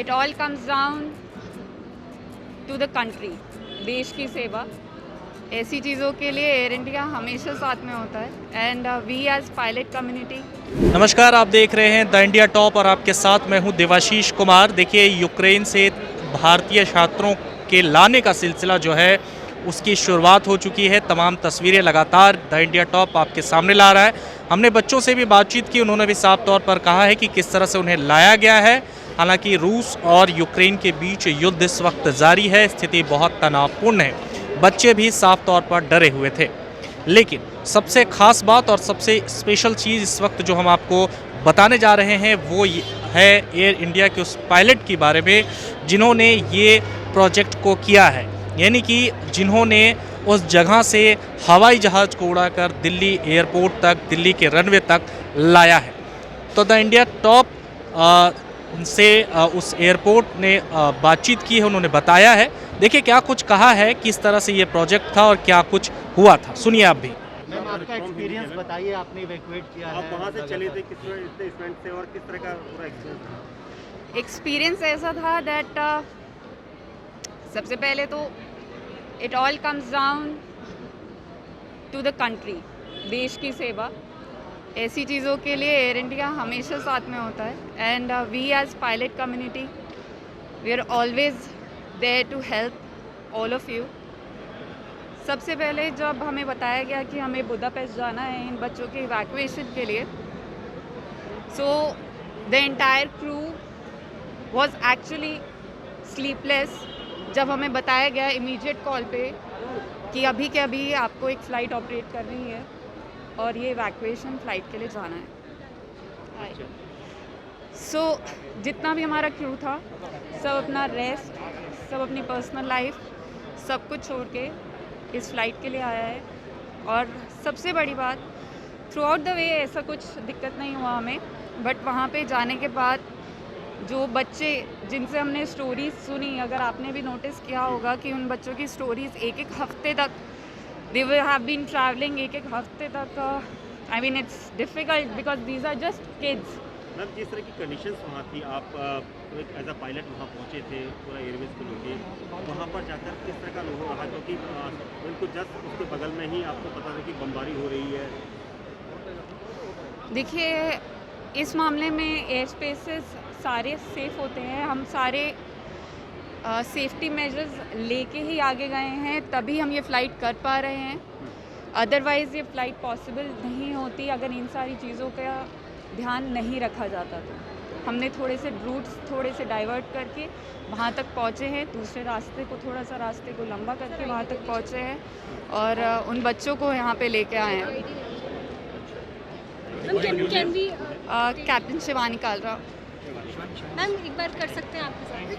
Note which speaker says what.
Speaker 1: It all comes down to the country. देश की सेवा, ऐसी चीज़ों के लिए एयर इंडिया हमेशा साथ में होता है। And we as pilot community.
Speaker 2: नमस्कार, आप देख रहे हैं द इंडिया टॉप और आपके साथ मैं हूं देवाशीष कुमार। देखिए, यूक्रेन से भारतीय छात्रों के लाने का सिलसिला जो है उसकी शुरुआत हो चुकी है। तमाम तस्वीरें लगातार द इंडिया टॉप आपके सामने ला रहा है। हमने बच्चों से भी बातचीत की, उन्होंने भी साफ तौर पर कहा है कि किस तरह से उन्हें लाया गया है। हालांकि रूस और यूक्रेन के बीच युद्ध इस वक्त जारी है, स्थिति बहुत तनावपूर्ण है। बच्चे भी साफ तौर पर डरे हुए थे। लेकिन सबसे खास बात और सबसे स्पेशल चीज़ इस वक्त जो हम आपको बताने जा रहे हैं वो है एयर इंडिया के उस पायलट के बारे में जिन्होंने ये प्रोजेक्ट को किया है, यानी कि जिन्होंने उस जगह से हवाई जहाज़ को उड़ाकर दिल्ली एयरपोर्ट तक, दिल्ली के रनवे तक लाया है। तो द इंडिया टॉप से उस एयरपोर्ट ने बातचीत की है, उन्होंने बताया है। देखिए क्या कुछ कहा है, किस तरह से ये प्रोजेक्ट था और क्या कुछ हुआ था, सुनिए आप भी।
Speaker 3: मैम, आपका एक्सपीरियंस बताइए, आपने इवैक्यूएट किया है,
Speaker 4: आप वहाँ से चले थे, किस तरह इतने स्टूडेंट थे और किस तरह का पूरा एक्सपीरियंस?
Speaker 1: एक्सपीरियंस ऐसा था दैट सबसे पहले तो it all comes down to the country. देश की सेवा, ऐसी चीज़ों के लिए एयर इंडिया हमेशा साथ में होता है। And we as pilot community, we are always there to help all of you. सबसे पहले जब हमें बताया गया कि हमें बुदापेस्ट जाना है इन बच्चों के इवैक्यूएशन के लिए, so the entire crew was actually sleepless. जब हमें बताया गया इमीडिएट कॉल पे कि अभी के अभी आपको एक फ़्लाइट ऑपरेट करनी है और ये इवैक्यूएशन फ़्लाइट के लिए जाना है। सो जितना भी हमारा क्रू था, सब अपना रेस्ट, सब अपनी पर्सनल लाइफ, सब कुछ छोड़ के इस फ़्लाइट के लिए आया है। और सबसे बड़ी बात, थ्रू आउट द वे ऐसा कुछ दिक्कत नहीं हुआ हमें, बट वहाँ पे जाने के बाद जो बच्चे जिनसे हमने स्टोरीज सुनी, अगर आपने भी नोटिस किया होगा कि उन बच्चों की स्टोरीज एक एक हफ्ते तक, they will have been travelling एक एक हफ्ते तक। I mean it's difficult because these are just kids.
Speaker 4: Ma'am, किस तरह की कंडीशंस वहाँ थी? आप एक एज अ पायलट वहाँ पहुँचे थे पूरा एयरवेज को लेके, वहाँ पर जाकर किस तरह का अनुभव रहा? क्योंकि बिल्कुल जस्ट उसके बगल में ही आपको पता था कि बमबारी हो रही है।
Speaker 1: देखिए, इस मामले में एयर स्पेसेस सारे सेफ़ होते हैं। हम सारे सेफ्टी मेजर्स लेके ही आगे गए हैं, तभी हम ये फ़्लाइट कर पा रहे हैं। अदरवाइज़ ये फ़्लाइट पॉसिबल नहीं होती अगर इन सारी चीज़ों का ध्यान नहीं रखा जाता। तो हमने थोड़े से रूट्स थोड़े से डाइवर्ट करके वहाँ तक पहुँचे हैं, दूसरे रास्ते को थोड़ा सा रास्ते को लंबा करके वहाँ तक पहुँचे हैं और उन बच्चों को यहाँ पे लेके आए हैं।
Speaker 5: कैन भी
Speaker 1: कैप्टन शिवानी कालरा।
Speaker 5: मैम, एक बार कर सकते हैं आपके साथ?